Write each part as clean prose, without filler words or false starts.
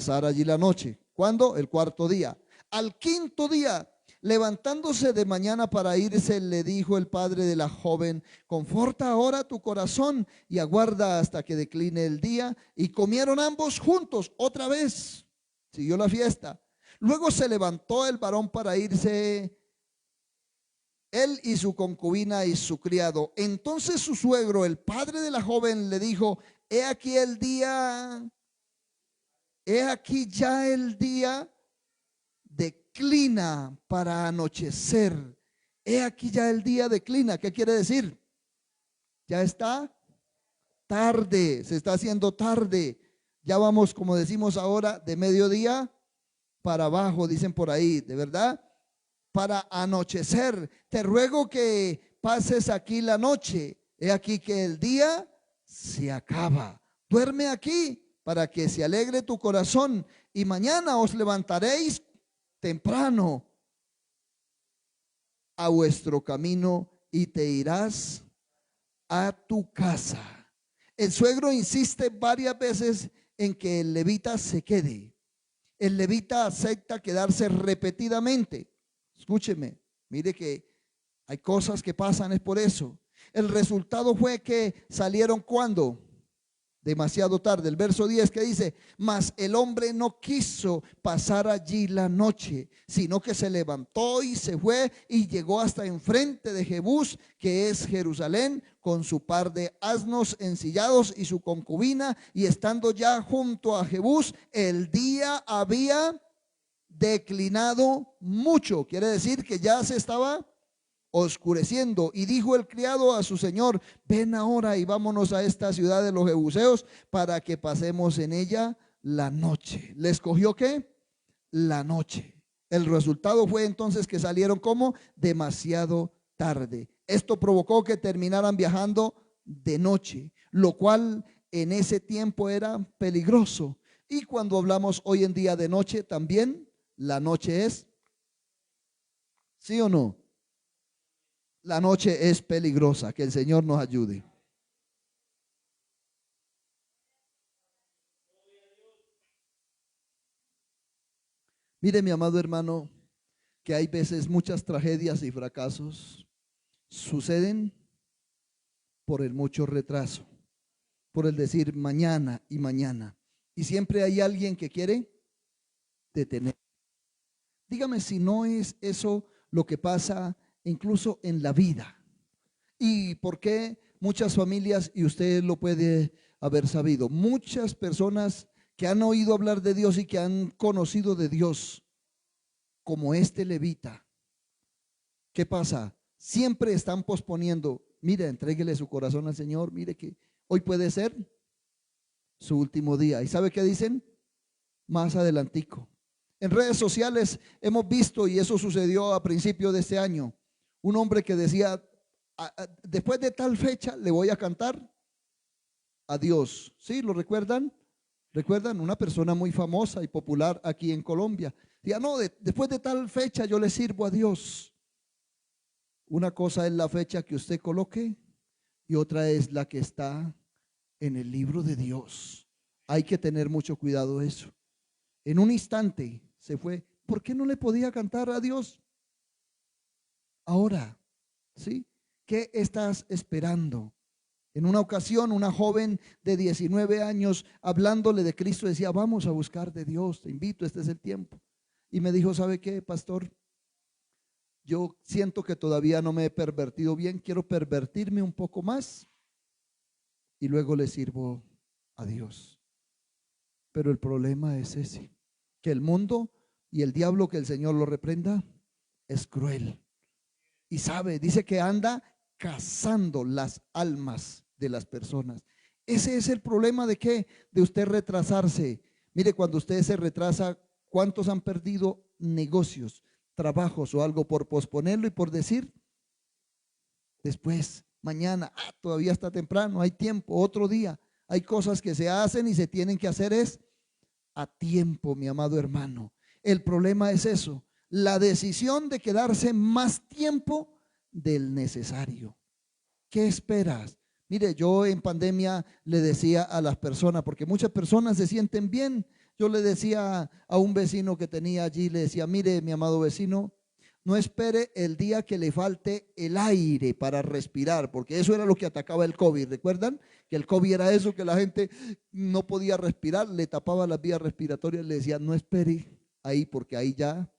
pasar allí la noche. ¿Cuándo? El cuarto día. Al quinto día, levantándose de mañana para irse, le dijo el padre de la joven: conforta ahora tu corazón y aguarda hasta que decline el día. Y comieron ambos juntos otra vez. Siguió la fiesta. Luego se levantó el varón para irse, él y su concubina y su criado. Entonces su suegro, el padre de la joven, le dijo: he aquí el día, he aquí ya el día declina para anochecer. He aquí ya el día declina. ¿Qué quiere decir? Ya está tarde, se está haciendo tarde. Ya vamos, como decimos ahora, de mediodía para abajo, dicen por ahí, ¿de verdad? Para anochecer. Te ruego que pases aquí la noche. He aquí que el día se acaba. Duerme aquí para que se alegre tu corazón, y mañana os levantaréis temprano a vuestro camino y te irás a tu casa. El suegro insiste varias veces en que el levita se quede. El levita acepta quedarse repetidamente. Escúcheme, mire que hay cosas que pasan, es por eso. El resultado fue que salieron cuando demasiado tarde. El verso 10 que dice: mas el hombre no quiso pasar allí la noche, sino que se levantó y se fue y llegó hasta enfrente de Jebús, que es Jerusalén, con su par de asnos ensillados y su concubina. Y estando ya junto a Jebús, el día había declinado mucho. Quiere decir que ya se estaba oscureciendo. Y dijo el criado a su señor: ven ahora y vámonos a esta ciudad de los jebuseos para que pasemos en ella la noche. ¿Le escogió qué? La noche. El resultado fue entonces que salieron como demasiado tarde. Esto provocó que terminaran viajando de noche, lo cual en ese tiempo era peligroso. Y cuando hablamos hoy en día de noche, también la noche es, ¿sí o no? La noche es peligrosa. Que el Señor nos ayude. Mire, mi amado hermano, que hay veces muchas tragedias y fracasos suceden por el mucho retraso, por el decir mañana y mañana. Y siempre hay alguien que quiere detener. Dígame si no es eso lo que pasa incluso en la vida. ¿Y por qué muchas familias, y usted lo puede haber sabido, muchas personas que han oído hablar de Dios y que han conocido de Dios, como este levita, ¿qué pasa? Siempre están posponiendo. Mire, entréguele su corazón al Señor. Mire que hoy puede ser su último día. ¿Y sabe qué dicen? Más adelantico. En redes sociales hemos visto, y eso sucedió a principios de este año, un hombre que decía: después de tal fecha le voy a cantar a Dios. ¿Sí? ¿Lo recuerdan? ¿Recuerdan? Una persona muy famosa y popular aquí en Colombia. Decía: no, después de tal fecha yo le sirvo a Dios. Una cosa es la fecha que usted coloque y otra es la que está en el libro de Dios. Hay que tener mucho cuidado de eso. En un instante se fue. ¿Por qué no le podía cantar a Dios ahora? ¿Sí? ¿Qué estás esperando? En una ocasión, una joven de 19 años, hablándole de Cristo, decía: vamos a buscar de Dios, te invito, este es el tiempo. Y me dijo: ¿sabe qué, pastor? Yo siento que todavía no me he pervertido bien, quiero pervertirme un poco más y luego le sirvo a Dios. Pero el problema es ese, que el mundo y el diablo, que el Señor lo reprenda, es cruel. Y sabe, dice que anda cazando las almas de las personas. Ese es el problema de qué, de usted retrasarse. Mire, cuando usted se retrasa, ¿cuántos han perdido negocios, trabajos o algo por posponerlo y por decir después, mañana, todavía está temprano, hay tiempo, otro día? Hay cosas que se hacen y se tienen que hacer es a tiempo, mi amado hermano. El problema es eso, la decisión de quedarse más tiempo del necesario. ¿Qué esperas? Mire, yo en pandemia le decía a las personas, porque muchas personas se sienten bien Yo le decía a un vecino que tenía allí, le decía, mire, mi amado vecino, no espere el día que le falte el aire para respirar, porque eso era lo que atacaba el COVID. ¿Recuerdan? Que el COVID era eso, que la gente no podía respirar, le tapaba las vías respiratorias, le decía, no espere ahí, porque ahí ya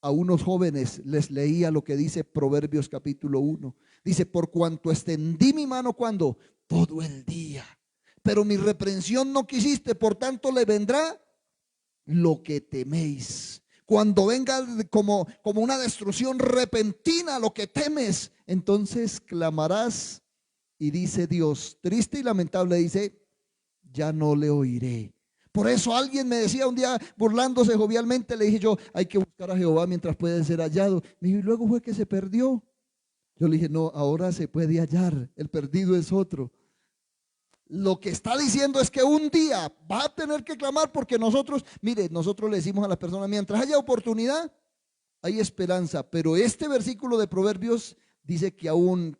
a unos jóvenes les leía lo que dice Proverbios capítulo 1. Dice, por cuanto extendí mi mano cuando todo el día, pero mi reprensión no quisiste, por tanto le vendrá lo que teméis. Cuando venga como una destrucción repentina lo que temes, entonces clamarás y dice Dios, triste y lamentable, dice, ya no le oiré. Por eso alguien me decía un día, burlándose jovialmente, le dije yo, hay que buscar a Jehová mientras puede ser hallado. Me dijo, y luego fue que se perdió. Yo le dije, no, ahora se puede hallar, el perdido es otro. Lo que está diciendo es que un día va a tener que clamar, porque nosotros, mire, nosotros le decimos a las personas, mientras haya oportunidad, hay esperanza. Pero este versículo de Proverbios dice que aún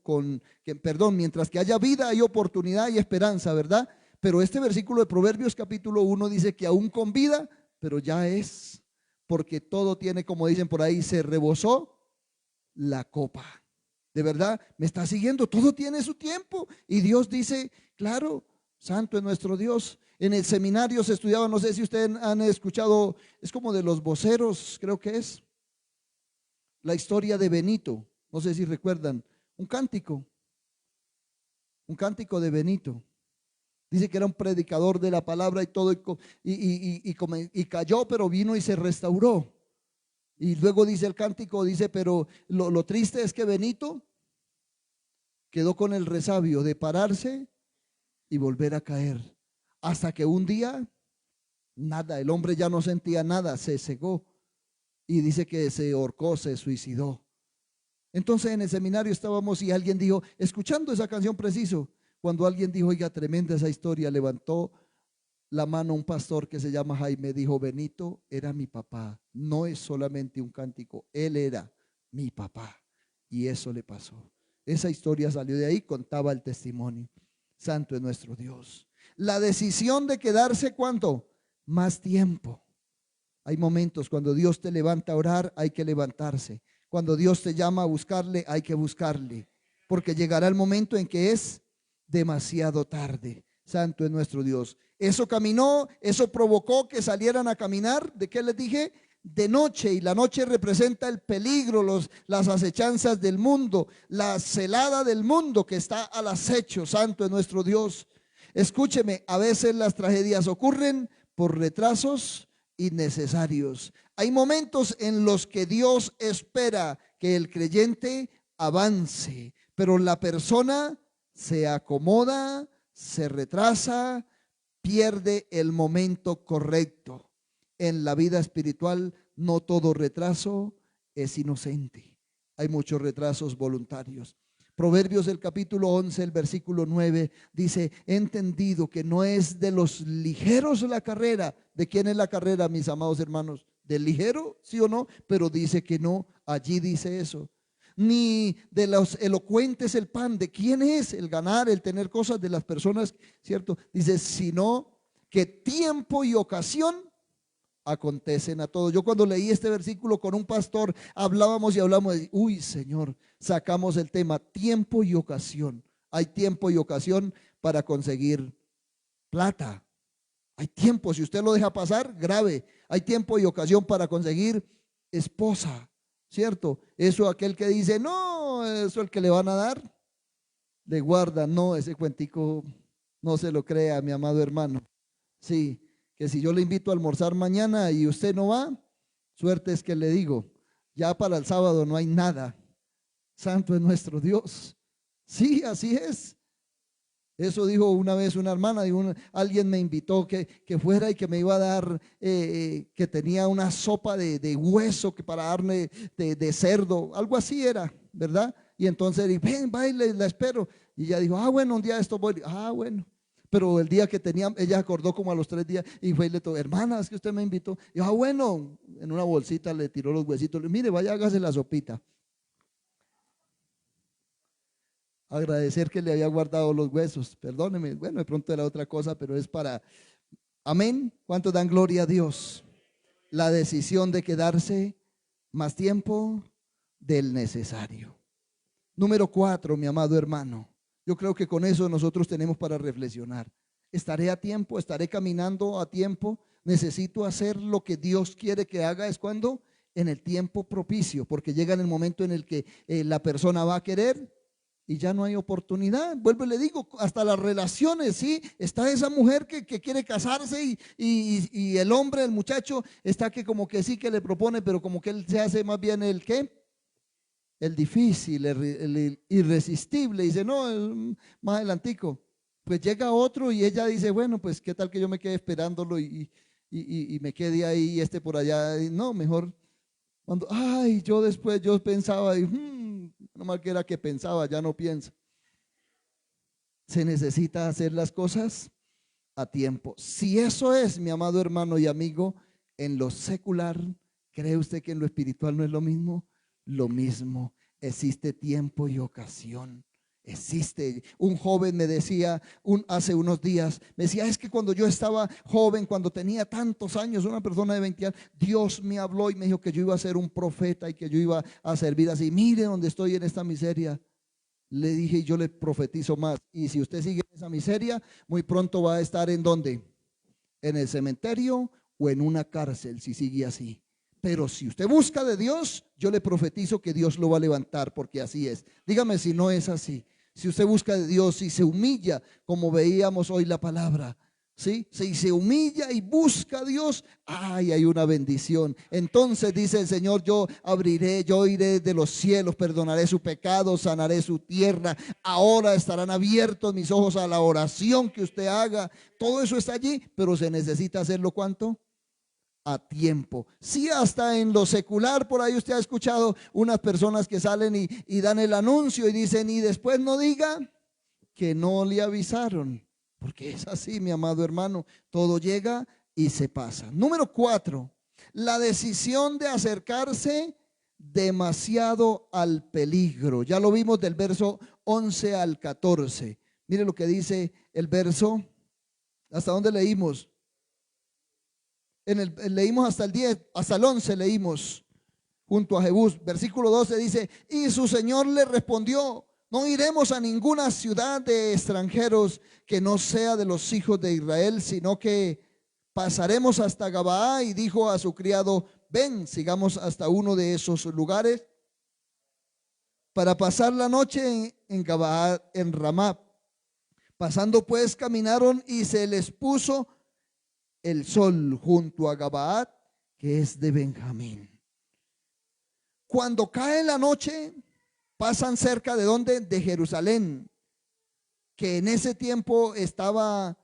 mientras que haya vida hay oportunidad y esperanza, ¿verdad? Pero este versículo de Proverbios capítulo 1 dice que aún con vida, pero ya es, porque todo tiene, como dicen por ahí, se rebosó la copa. De verdad, me está siguiendo, todo tiene su tiempo. Y Dios dice, claro, santo es nuestro Dios. En el seminario se estudiaba, no sé si ustedes han escuchado, es como de los voceros, creo que es, la historia de Benito. No sé si recuerdan, un cántico de Benito. Dice que era un predicador de la palabra y todo, y cayó, pero vino y se restauró. Y luego dice el cántico, dice, pero lo triste es que Benito quedó con el resabio de pararse y volver a caer. Hasta que un día, nada, el hombre ya no sentía nada, se cegó y dice que se ahorcó, se suicidó. Entonces en el seminario estábamos y alguien dijo, escuchando esa canción preciso, cuando alguien dijo, oiga, tremenda esa historia, levantó la mano un pastor que se llama Jaime, dijo, Benito era mi papá, no es solamente un cántico, él era mi papá. Y eso le pasó. Esa historia salió de ahí, contaba el testimonio. Santo es nuestro Dios. La decisión de quedarse, ¿cuánto? Más tiempo. Hay momentos cuando Dios te levanta a orar, hay que levantarse. Cuando Dios te llama a buscarle, hay que buscarle. Porque llegará el momento en que es demasiado tarde. Santo es nuestro Dios. Eso caminó, eso provocó que salieran a caminar. ¿De qué les dije? De noche, y la noche representa el peligro, las acechanzas del mundo, la celada del mundo que está al acecho. Santo es nuestro Dios. Escúcheme, a veces las tragedias ocurren por retrasos innecesarios. Hay momentos en los que Dios espera que el creyente avance, pero la persona se acomoda, se retrasa, pierde el momento correcto. En la vida espiritual no todo retraso es inocente. Hay muchos retrasos voluntarios. Proverbios del capítulo 11, el versículo 9 dice, he entendido que no es de los ligeros la carrera. ¿De quién es la carrera, mis amados hermanos? ¿Del ligero, sí o no? Pero dice que no, allí dice eso. Ni de los elocuentes el pan. ¿De quién es el ganar, el tener cosas? De las personas, ¿cierto? Dice, sino que tiempo y ocasión acontecen a todos. Yo cuando leí este versículo con un pastor, hablábamos y hablamos de, uy, Señor, sacamos el tema tiempo y ocasión. Hay tiempo y ocasión para conseguir plata. Hay tiempo, si usted lo deja pasar, grave. Hay tiempo y ocasión para conseguir esposa, ¿cierto? Eso aquel que dice, no, eso el que le van a dar, le guarda. No, ese cuentico no se lo crea, mi amado hermano. Sí, que si yo le invito a almorzar mañana y usted no va, suerte es que le digo, ya para el sábado no hay nada. Santo es nuestro Dios. Sí, así es. Eso dijo una vez una hermana, alguien me invitó que fuera y que me iba a dar, que tenía una sopa de hueso que para darme de cerdo, algo así era, ¿verdad? Y entonces dije, ven, baile, la espero. Y ella dijo, ah, bueno, un día esto voy. Ah, bueno. Pero el día que tenía, ella acordó como a los 3 días y fue y le tocó, hermana, es que usted me invitó. Y dijo, ah, bueno, en una bolsita le tiró los huesitos. Le, mire, vaya, hágase la sopita. Agradecer que le había guardado los huesos. Perdóneme, bueno, de pronto era otra cosa, pero es para Amén. ¿Cuántos dan gloria a Dios? La decisión de quedarse más tiempo del necesario. Número 4, mi amado hermano. Yo creo que con eso nosotros tenemos para reflexionar. ¿Estaré a tiempo? ¿Estaré caminando a tiempo? Necesito hacer lo que Dios quiere que haga. ¿Es cuando? En el tiempo propicio, porque llega en el momento en el que la persona va a querer y ya no hay oportunidad. Vuelvo y le digo, hasta las relaciones, ¿sí? Está esa mujer que quiere casarse y el hombre, el muchacho, está que como que sí que le propone, pero como que él se hace más bien el ¿qué? El difícil, el irresistible. Dice, no, más adelantico. Pues llega otro y ella dice, bueno, pues qué tal que yo me quede esperándolo y me quede ahí y esté por allá. Y no, mejor cuando, ay, yo después, yo pensaba, no mal que era que pensaba, ya no piensa. Se necesita hacer las cosas a tiempo. Si eso es, mi amado hermano y amigo, en lo secular, ¿cree usted que en lo espiritual no es lo mismo? Lo mismo. Existe tiempo y ocasión. Existe. Un joven me decía hace unos días, me decía, es que cuando yo estaba joven, cuando tenía tantos años, una persona de 20 años, Dios me habló y me dijo que yo iba a ser un profeta y que yo iba a servir así. Mire donde estoy en esta miseria. Le dije, yo le profetizo más. Y si usted sigue en esa miseria, muy pronto va a estar ¿en dónde? En el cementerio o en una cárcel, si sigue así. Pero si usted busca de Dios, yo le profetizo que Dios lo va a levantar, porque así es. Dígame si no es así. Si usted busca de Dios y se humilla, como veíamos hoy la palabra, ¿sí? Si se humilla y busca a Dios, ay, hay una bendición. Entonces dice el Señor, yo abriré, yo iré de los cielos, perdonaré su pecado, sanaré su tierra. Ahora estarán abiertos mis ojos a la oración que usted haga. Todo eso está allí, pero se necesita hacerlo ¿cuánto? A tiempo. Sí, hasta en lo secular, por ahí usted ha escuchado unas personas que salen y dan el anuncio y dicen, y después no diga que no le avisaron, porque es así, mi amado hermano, todo llega y se pasa. Número 4, la decisión de acercarse demasiado al peligro. Ya lo vimos del verso 11 al 14. Mire lo que dice el verso, ¿hasta dónde leímos? Leímos hasta el 10, hasta el 11 leímos junto a Jebús. Versículo 12 dice, y su señor le respondió, no iremos a ninguna ciudad de extranjeros que no sea de los hijos de Israel, sino que pasaremos hasta Gabaa. Y dijo a su criado, ven, sigamos hasta uno de esos lugares para pasar la noche en Gabaa, en Ramá. Pasando pues caminaron y se les puso el sol junto a Gabaat, que es de Benjamín. Cuando cae la noche, pasan cerca de donde, de Jerusalén, que en ese tiempo estaba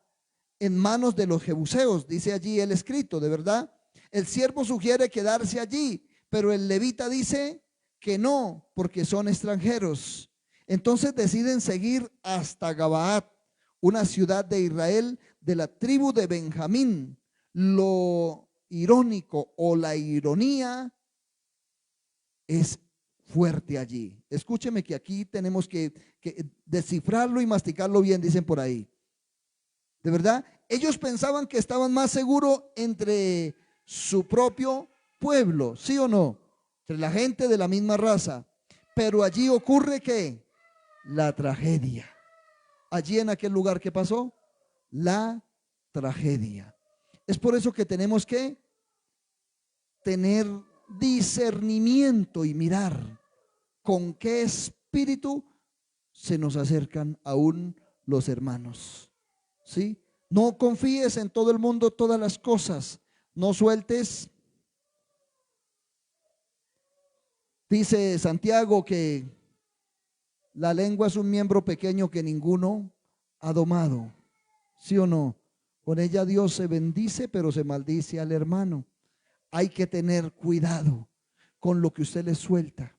en manos de los jebuseos, dice allí el escrito, de verdad. El siervo sugiere quedarse allí, pero el levita dice que no, porque son extranjeros. Entonces deciden seguir hasta Gabaat, una ciudad de Israel de la tribu de Benjamín. Lo irónico o la ironía es fuerte allí. Escúcheme que aquí tenemos que descifrarlo y masticarlo bien, dicen por ahí. De verdad, ellos pensaban que estaban más seguros entre su propio pueblo, ¿sí o no? Entre la gente de la misma raza. Pero allí ocurre que la tragedia. Allí en aquel lugar, ¿qué pasó? La tragedia. Es por eso que tenemos que tener discernimiento y mirar con qué espíritu se nos acercan aún los hermanos. ¿Sí? No confíes en todo el mundo todas las cosas. No sueltes. Dice Santiago que la lengua es un miembro pequeño que ninguno ha domado. ¿Sí o no? Con ella Dios se bendice, pero se maldice al hermano. Hay que tener cuidado con lo que usted le suelta.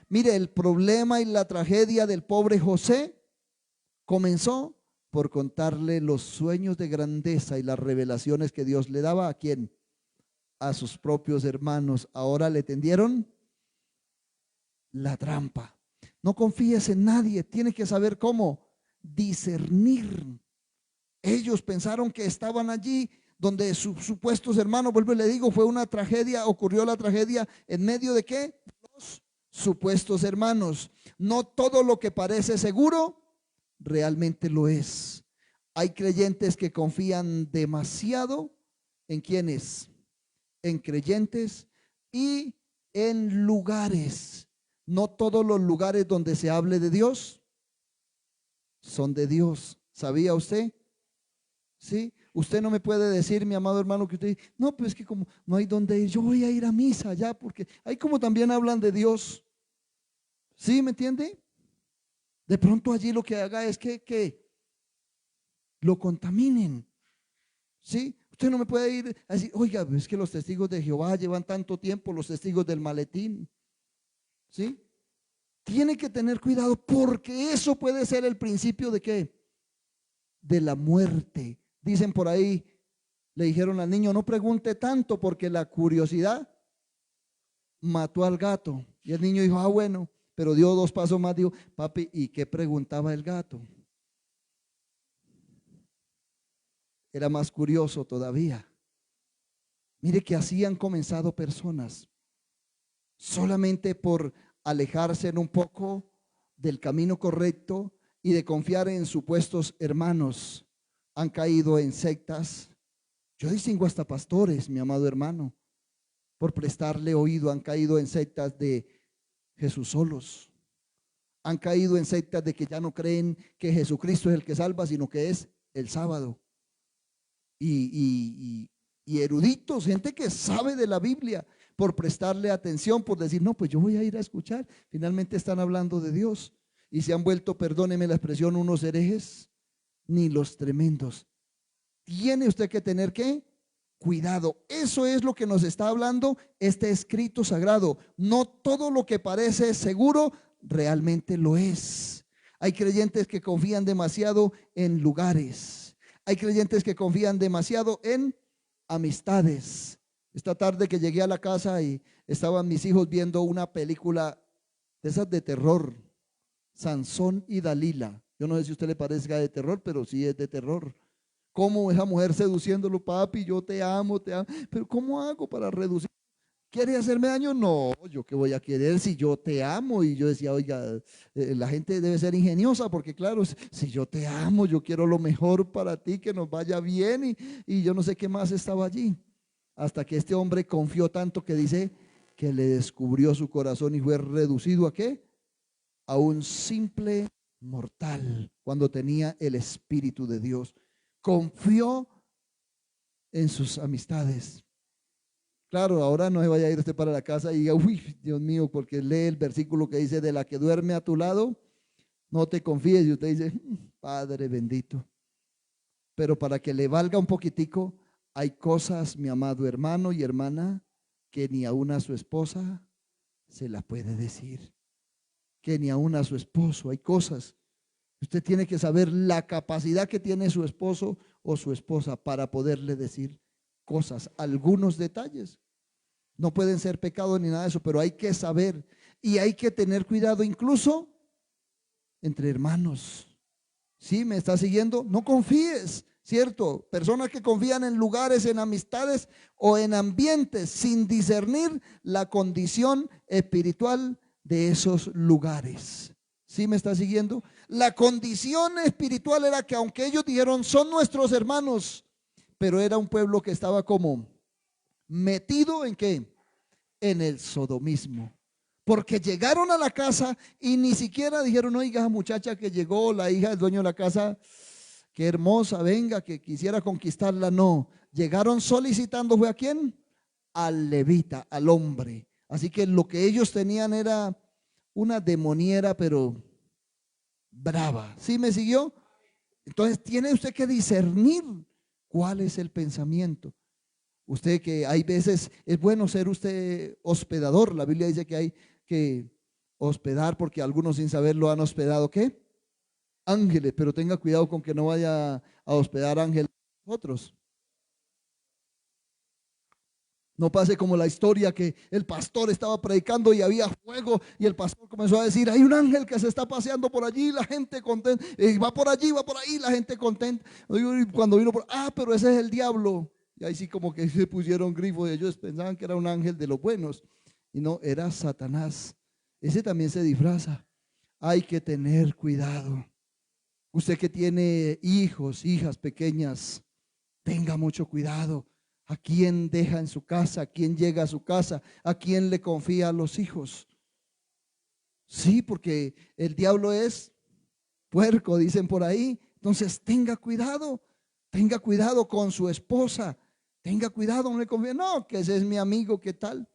Mire, el problema y la tragedia del pobre José comenzó por contarle los sueños de grandeza y las revelaciones que Dios le daba. ¿A quién? A sus propios hermanos. Ahora le tendieron la trampa. No confíes en nadie, tienes que saber cómo discernir. Ellos pensaron que estaban allí donde sus supuestos hermanos, vuelvo y le digo, fue una tragedia, ocurrió la tragedia en medio de ¿qué? Los supuestos hermanos. No todo lo que parece seguro realmente lo es. Hay creyentes que confían demasiado en quienes, en creyentes y en lugares. No todos los lugares donde se hable de Dios son de Dios. ¿Sabía usted? ¿Sí? Usted no me puede decir, mi amado hermano, que usted, no, pues es que como no hay donde ir, yo voy a ir a misa allá, porque hay como también hablan de Dios. ¿Sí? ¿Me entiende? De pronto allí lo que haga es que lo contaminen. ¿Sí? Usted no me puede ir a decir, oiga, es que los testigos de Jehová llevan tanto tiempo, los testigos del maletín. ¿Sí? Tiene que tener cuidado porque eso puede ser el principio de ¿qué? De la muerte. Dicen por ahí, le dijeron al niño, no pregunte tanto porque la curiosidad mató al gato. Y el niño dijo, ah, bueno, pero dio 2 pasos más, dijo, papi, ¿y qué preguntaba el gato? Era más curioso todavía. Mire que así han comenzado personas, solamente por alejarse un poco del camino correcto y de confiar en supuestos hermanos, han caído en sectas. Yo distingo hasta pastores, mi amado hermano, por prestarle oído, han caído en sectas de Jesús solos. Han caído en sectas de que ya no creen que Jesucristo es el que salva, sino que es el sábado. Y eruditos, gente que sabe de la Biblia, por prestarle atención, por decir, no, pues yo voy a ir a escuchar. Finalmente están hablando de Dios y se han vuelto, perdóneme la expresión, unos herejes, ni los tremendos. Tiene usted que tener ¿qué? Cuidado. Eso es lo que nos está hablando este escrito sagrado. No todo lo que parece seguro realmente lo es. Hay creyentes que confían demasiado en lugares. Hay creyentes que confían demasiado en amistades. Esta tarde que llegué a la casa y estaban mis hijos viendo una película de esas de terror, Sansón y Dalila. Yo no sé si a usted le parezca de terror, pero sí es de terror. Cómo esa mujer seduciéndolo, papi, yo te amo, pero ¿cómo hago para reducir? ¿Quiere hacerme daño? No, yo qué voy a querer si yo te amo. Y yo decía, oiga, la gente debe ser ingeniosa porque claro, si yo te amo, yo quiero lo mejor para ti, que nos vaya bien y yo no sé qué más estaba allí. Hasta que este hombre confió tanto que dice que le descubrió su corazón y fue reducido ¿a qué? A un simple mortal cuando tenía el Espíritu de Dios. Confió en sus amistades. Claro, ahora no se vaya a ir usted para la casa y diga, uy, Dios mío, porque lee el versículo que dice, de la que duerme a tu lado, no te confíes. Y usted dice, Padre bendito. Pero para que le valga un poquitico, hay cosas, mi amado hermano y hermana, que ni aún a su esposa se la puede decir. Que ni aún a su esposo. Hay cosas. Usted tiene que saber la capacidad que tiene su esposo o su esposa para poderle decir cosas, algunos detalles. No pueden ser pecados ni nada de eso, pero hay que saber y hay que tener cuidado incluso entre hermanos. ¿Sí me está siguiendo? No confíes, ¿cierto? Personas que confían en lugares, en amistades o en ambientes sin discernir la condición espiritual de esos lugares. ¿Sí me está siguiendo? La condición espiritual era que aunque ellos dijeron son nuestros hermanos, pero era un pueblo que estaba como metido en ¿qué? En el sodomismo. Porque llegaron a la casa y ni siquiera dijeron, oiga, muchacha que llegó, la hija del dueño de la casa, qué hermosa, venga, que quisiera conquistarla. No, llegaron solicitando, ¿fue a quién? Al levita, al hombre. Así que lo que ellos tenían era una demoniera, pero brava. ¿Sí me siguió? Entonces tiene usted que discernir cuál es el pensamiento. Usted que hay veces, es bueno ser usted hospedador. La Biblia dice que hay que hospedar porque algunos sin saberlo han hospedado, ¿qué? Ángeles, pero tenga cuidado con que no vaya a hospedar ángeles otros. No pase como la historia que el pastor estaba predicando y había fuego y el pastor comenzó a decir, hay un ángel que se está paseando por allí, la gente contenta, va por allí, va por ahí, la gente contenta. Y cuando vino por, pero ese es el diablo. Y ahí sí como que se pusieron grifo, y ellos pensaban que era un ángel de los buenos. Y no, era Satanás. Ese también se disfraza. Hay que tener cuidado. Usted que tiene hijos, hijas pequeñas, tenga mucho cuidado. ¿A quién deja en su casa? ¿A quién llega a su casa? ¿A quién le confía a los hijos? Sí, porque el diablo es puerco, dicen por ahí. Entonces tenga cuidado con su esposa, tenga cuidado, no le confíe, no, que ese es mi amigo, ¿qué tal?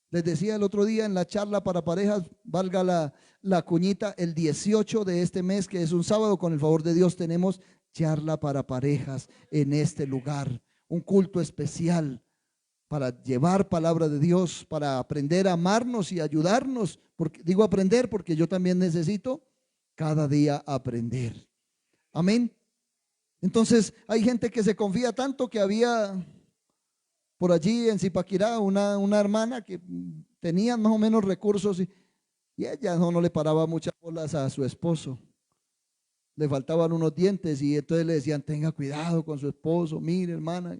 Les decía el otro día en la charla para parejas, valga la cuñita, el 18 de este mes, que es un sábado, con el favor de Dios, tenemos charla para parejas en este lugar, un culto especial para llevar palabra de Dios, para aprender a amarnos y ayudarnos. Porque, digo aprender porque yo también necesito cada día aprender. Amén. Entonces hay gente que se confía tanto que había por allí en Zipaquirá una hermana que tenía más o menos recursos y ella no le paraba muchas bolas a su esposo. Le faltaban unos dientes y entonces le decían, tenga cuidado con su esposo, mire hermana.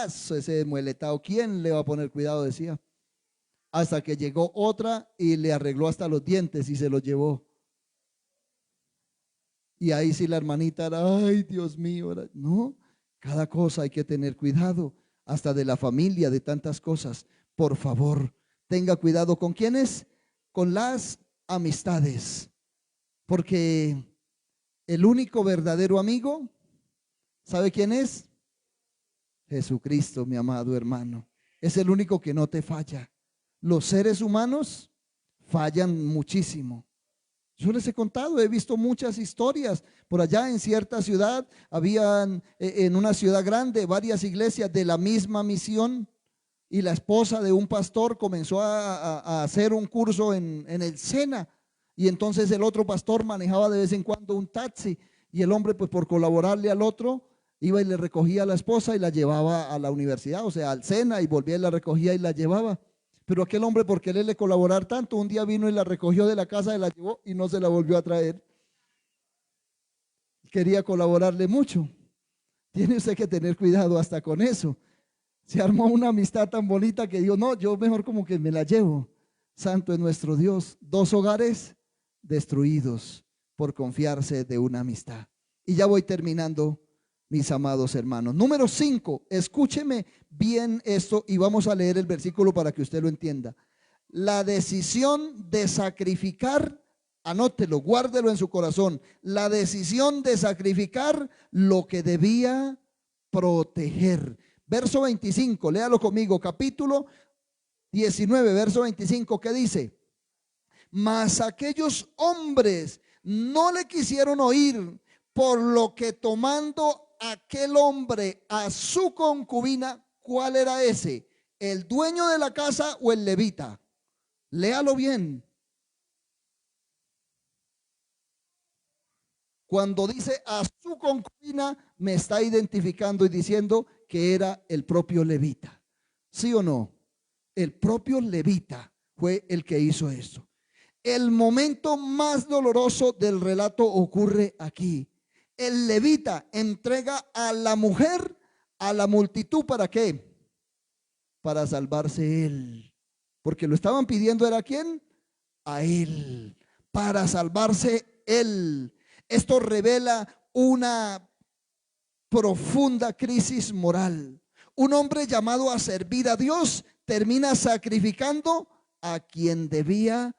Ese mueletado, ¿quién le va a poner cuidado? Decía. Hasta que llegó otra y le arregló hasta los dientes y se los llevó. Y ahí sí la hermanita era, ay Dios mío, no, cada cosa hay que tener cuidado, hasta de la familia, de tantas cosas. Por favor, tenga cuidado con quiénes, con las amistades, porque el único verdadero amigo, ¿sabe quién es? Jesucristo, mi amado hermano. Es el único que no te falla. Los seres humanos fallan muchísimo. Yo les he contado, he visto muchas historias. Por allá en cierta ciudad, habían en una ciudad grande varias iglesias de la misma misión y la esposa de un pastor comenzó a hacer un curso en el SENA y entonces el otro pastor manejaba de vez en cuando un taxi y el hombre pues por colaborarle al otro iba y le recogía a la esposa y la llevaba a la universidad, o sea, al SENA y volvía y la recogía y la llevaba. Pero aquel hombre, por quererle colaborar tanto, un día vino y la recogió de la casa, y la llevó y no se la volvió a traer. Quería colaborarle mucho. Tiene usted que tener cuidado hasta con eso. Se armó una amistad tan bonita que dijo, no, yo mejor como que me la llevo. Santo es nuestro Dios. 2 hogares destruidos por confiarse de una amistad. Y ya voy terminando, mis amados hermanos. Número 5, escúcheme bien esto y vamos a leer el versículo para que usted lo entienda. La decisión de sacrificar, anótelo, guárdelo en su corazón. La decisión de sacrificar lo que debía proteger. Verso 25, léalo conmigo, capítulo 19, verso 25, ¿qué dice? Mas aquellos hombres no le quisieron oír, por lo que tomando aquel hombre a su concubina, ¿cuál era ese? ¿El dueño de la casa o el levita? Léalo bien. Cuando dice a su concubina, me está identificando y diciendo que era el propio levita. ¿Sí o no? El propio levita fue el que hizo esto. El momento más doloroso del relato ocurre aquí. El levita entrega a la mujer a la multitud, ¿para qué? Para salvarse él. Porque lo estaban pidiendo, ¿era quién? A él. Para salvarse él. Esto revela una profunda crisis moral. Un hombre llamado a servir a Dios termina sacrificando a quien debía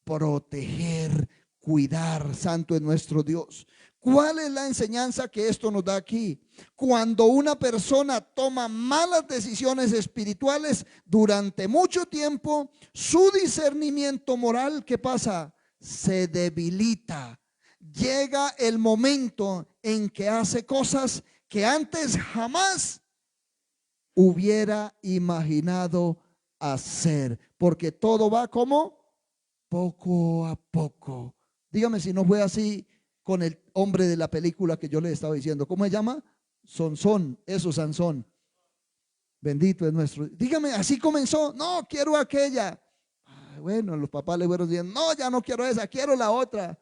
proteger, cuidar. Santo es nuestro Dios. ¿Cuál es la enseñanza que esto nos da aquí? Cuando una persona toma malas decisiones espirituales durante mucho tiempo, su discernimiento moral, ¿qué pasa? Se debilita. Llega el momento en que hace cosas que antes jamás hubiera imaginado hacer, porque todo va como poco a poco. Dígame si no fue así con el hombre de la película que yo le estaba diciendo. ¿Cómo se llama? Sansón, eso, Sansón. Bendito es nuestro. Dígame, así comenzó. No, quiero aquella. Bueno, los papás le fueron diciendo, no, ya no quiero esa, quiero la otra.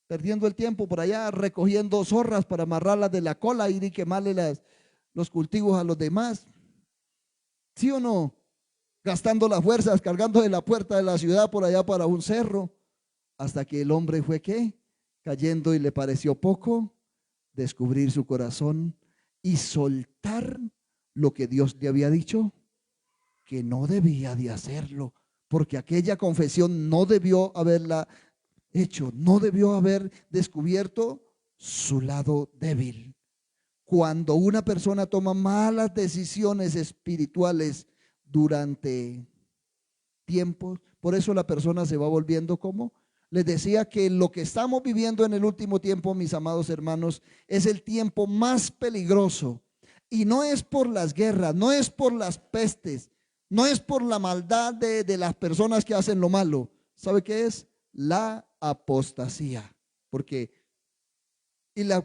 Perdiendo el tiempo por allá recogiendo zorras para amarrarlas de la cola y quemarle los cultivos a los demás. ¿Sí o no? Gastando las fuerzas, cargando de la puerta de la ciudad por allá para un cerro, hasta que el hombre fue ¿qué? Cayendo y le pareció poco descubrir su corazón y soltar lo que Dios le había dicho que no debía de hacerlo, porque aquella confesión no debió haberla hecho, no debió haber descubierto su lado débil. Cuando una persona toma malas decisiones espirituales durante tiempos, por eso la persona se va volviendo como les decía, que lo que estamos viviendo en el último tiempo, mis amados hermanos, es el tiempo más peligroso. Y no es por las guerras, no es por las pestes, no es por la maldad de las personas que hacen lo malo. ¿Sabe qué es? La apostasía. Porque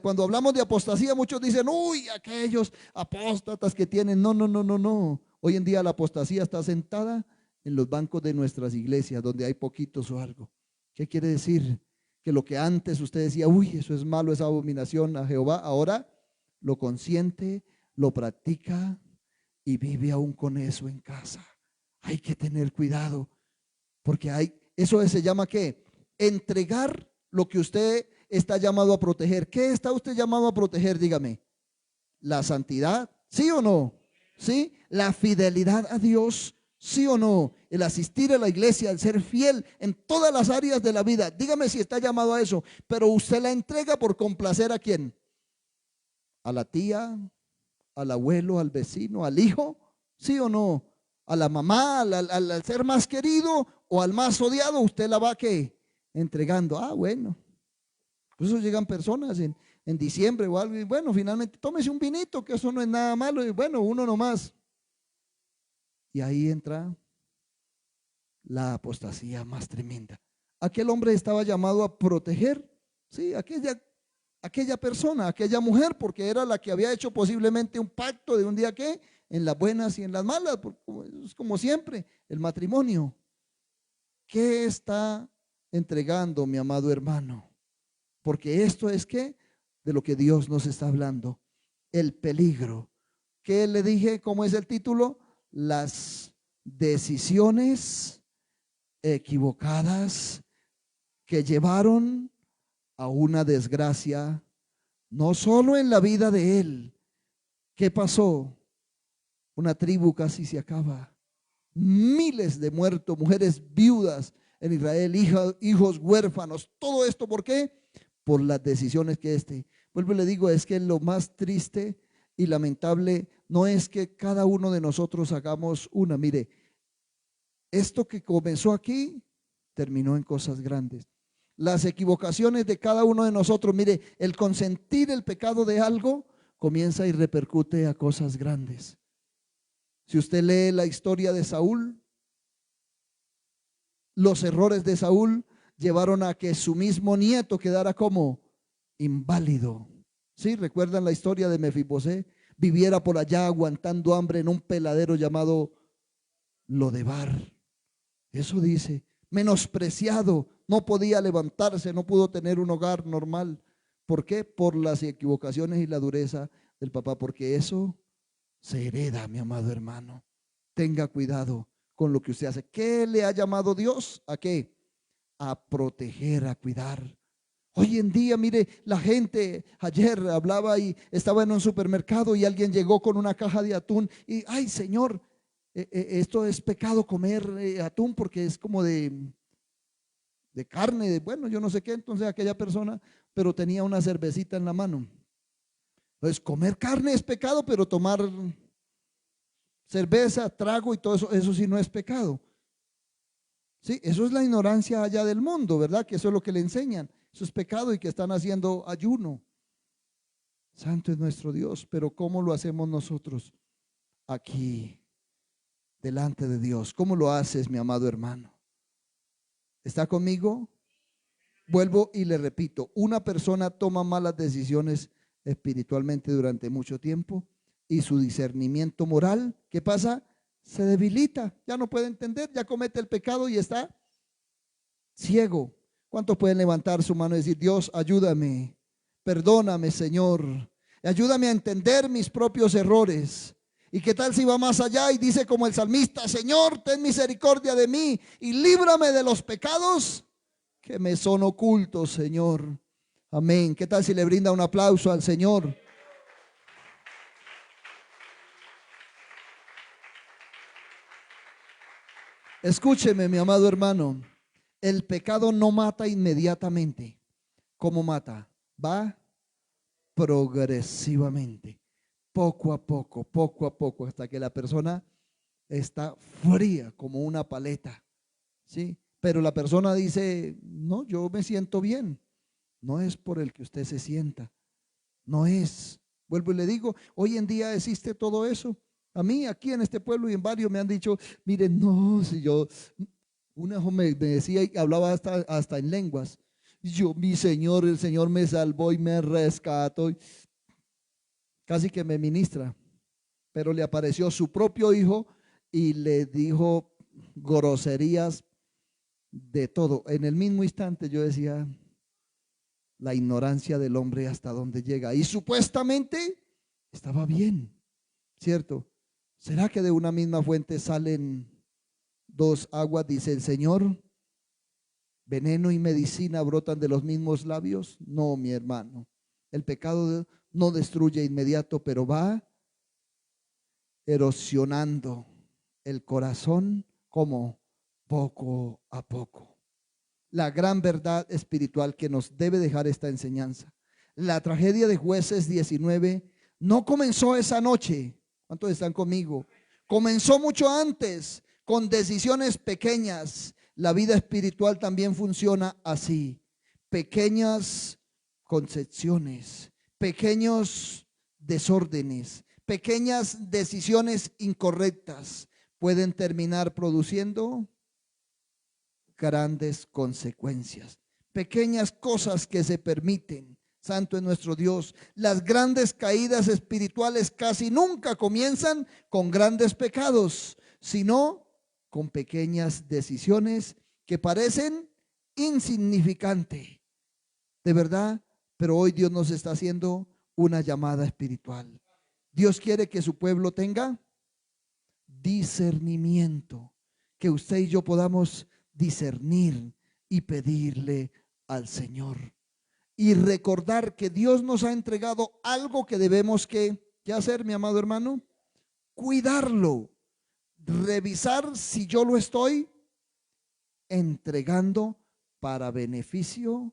cuando hablamos de apostasía, muchos dicen, uy, aquellos apóstatas que tienen. No, no, no, no, no. Hoy en día la apostasía está sentada en los bancos de nuestras iglesias, donde hay poquitos o algo. ¿Qué quiere decir? Que lo que antes usted decía, uy, eso es malo, esa abominación a Jehová, ahora lo consiente, lo practica y vive aún con eso en casa. Hay que tener cuidado, porque eso se llama ¿qué? Entregar lo que usted está llamado a proteger. ¿Qué está usted llamado a proteger? Dígame. La santidad, ¿sí o no? ¿Sí? La fidelidad a Dios, ¿sí o no? El asistir a la iglesia, el ser fiel en todas las áreas de la vida. Dígame si está llamado a eso. Pero usted la entrega por complacer ¿a quién? A la tía, al abuelo, al vecino, al hijo, ¿sí o no? A la mamá, al ser más querido o al más odiado, usted la va ¿qué? Entregando. Ah, bueno. Por eso llegan personas en diciembre o algo y bueno, finalmente tómese un vinito, que eso no es nada malo, y bueno, uno nomás. Y ahí entra la apostasía más tremenda. Aquel hombre estaba llamado a proteger, sí, aquella persona, aquella mujer, porque era la que había hecho posiblemente un pacto de un día que, en las buenas y en las malas, es como siempre, el matrimonio. ¿Qué está entregando, mi amado hermano? Porque esto es que de lo que Dios nos está hablando, el peligro. ¿Qué le dije? ¿Cómo es el título? Las decisiones equivocadas que llevaron a una desgracia, no solo en la vida de él. ¿Qué pasó? Una tribu casi se acaba. Miles de muertos, mujeres viudas en Israel, hijos huérfanos. Todo esto, ¿por qué? Por las decisiones que vuelvo y le digo, es que lo más triste y lamentable no es que cada uno de nosotros hagamos una. Mire, esto que comenzó aquí terminó en cosas grandes. Las equivocaciones de cada uno de nosotros, mire, el consentir el pecado de algo comienza y repercute a cosas grandes. Si usted lee la historia de Saúl, los errores de Saúl llevaron a que su mismo nieto quedara como inválido. ¿Sí? ¿Recuerdan la historia de Mefibosé? Viviera por allá aguantando hambre en un peladero llamado Lodebar. Eso dice, menospreciado, no podía levantarse, no pudo tener un hogar normal. ¿Por qué? Por las equivocaciones y la dureza del papá, porque eso se hereda, mi amado hermano. Tenga cuidado con lo que usted hace. ¿Qué le ha llamado Dios? ¿A qué? A proteger, a cuidar. Hoy en día, mire, la gente, ayer hablaba y estaba en un supermercado y alguien llegó con una caja de atún y, ay, Señor, esto es pecado comer atún porque es como de carne, bueno, yo no sé qué. Entonces aquella persona, pero tenía una cervecita en la mano. Entonces, comer carne es pecado, pero tomar cerveza, trago y todo eso sí no es pecado. Sí, eso es la ignorancia allá del mundo, ¿verdad? Que eso es lo que le enseñan. Eso es pecado y que están haciendo ayuno. Santo es nuestro Dios, pero ¿cómo lo hacemos nosotros aquí delante de Dios? ¿Cómo lo haces, mi amado hermano? ¿Está conmigo? Vuelvo y le repito, una persona toma malas decisiones espiritualmente durante mucho tiempo y su discernimiento moral, ¿qué pasa? Se debilita, ya no puede entender, ya comete el pecado y está ciego. ¿Cuántos pueden levantar su mano y decir, Dios, ayúdame, perdóname, Señor? Ayúdame a entender mis propios errores. ¿Y qué tal si va más allá y dice como el salmista: Señor, ten misericordia de mí y líbrame de los pecados que me son ocultos, Señor? Amén. ¿Qué tal si le brinda un aplauso al Señor? Escúcheme, mi amado hermano. El pecado no mata inmediatamente. ¿Cómo mata? Va progresivamente, poco a poco, hasta que la persona está fría como una paleta, ¿sí? Pero la persona dice: no, yo me siento bien. No es por el que usted se sienta, no es. Vuelvo y le digo, hoy en día existe todo eso. A mí aquí en este pueblo y en varios me han dicho: miren, no, si yo, una joven me decía y hablaba hasta en lenguas. Yo, mi Señor, el Señor me salvó y me rescató. Casi que me ministra, pero le apareció su propio hijo y le dijo groserías de todo. En el mismo instante yo decía: la ignorancia del hombre hasta dónde llega. Y supuestamente estaba bien, ¿cierto? ¿Será que de una misma fuente salen dos aguas? Dice el Señor. ¿Veneno y medicina brotan de los mismos labios? No, mi hermano. El pecado no destruye inmediato, pero va erosionando el corazón como poco a poco. La gran verdad espiritual que nos debe dejar esta enseñanza: la tragedia de Jueces 19 no comenzó esa noche. ¿Cuántos están conmigo? Comenzó mucho antes, con decisiones pequeñas. La vida espiritual también funciona así: pequeñas concepciones, pequeños desórdenes, pequeñas decisiones incorrectas pueden terminar produciendo grandes consecuencias. Pequeñas cosas que se permiten. Santo es nuestro Dios. Las grandes caídas espirituales casi nunca comienzan con grandes pecados, sino con pequeñas decisiones que parecen insignificantes, de verdad, pero hoy Dios nos está haciendo una llamada espiritual. Dios quiere que su pueblo tenga discernimiento, que usted y yo podamos discernir y pedirle al Señor y recordar que Dios nos ha entregado algo que debemos ¿qué hacer, mi amado hermano? Cuidarlo, revisar si yo lo estoy entregando para beneficio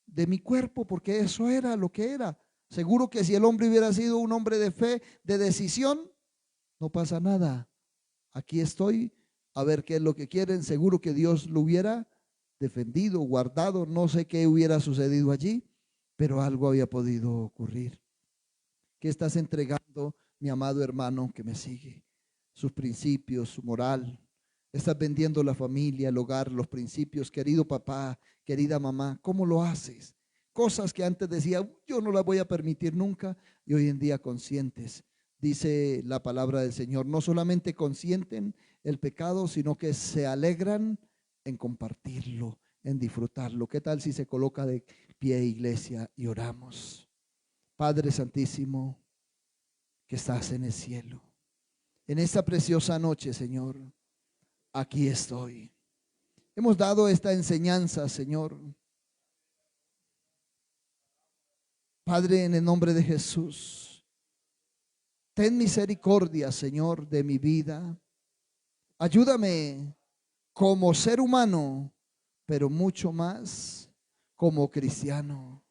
de mi cuerpo, porque eso era lo que era. Seguro que si el hombre hubiera sido un hombre de fe, de decisión, no pasa nada. Aquí estoy, a ver qué es lo que quieren. Seguro que Dios lo hubiera defendido, guardado. No sé qué hubiera sucedido allí, pero algo había podido ocurrir. ¿Qué estás entregando, mi amado hermano que me sigue? Sus principios, su moral. Estás vendiendo la familia, el hogar, los principios. Querido papá, querida mamá, ¿cómo lo haces? Cosas que antes decía: yo no las voy a permitir nunca, y hoy en día conscientes. Dice la palabra del Señor: no solamente consienten el pecado, sino que se alegran en compartirlo, en disfrutarlo. ¿Qué tal si se coloca de pie, iglesia, y oramos? Padre Santísimo, que estás en el cielo, en esta preciosa noche, Señor, aquí estoy. Hemos dado esta enseñanza, Señor. Padre, en el nombre de Jesús, ten misericordia, Señor, de mi vida. Ayúdame como ser humano, pero mucho más como cristiano.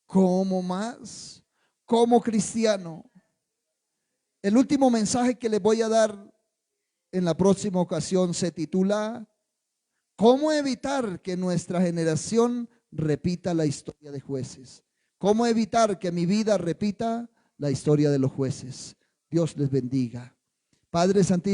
Como cristiano. El último mensaje que les voy a dar en la próxima ocasión se titula: ¿cómo evitar que nuestra generación repita la historia de Jueces? ¿Cómo evitar que mi vida repita la historia de los jueces? Dios les bendiga. Padre Santísimo.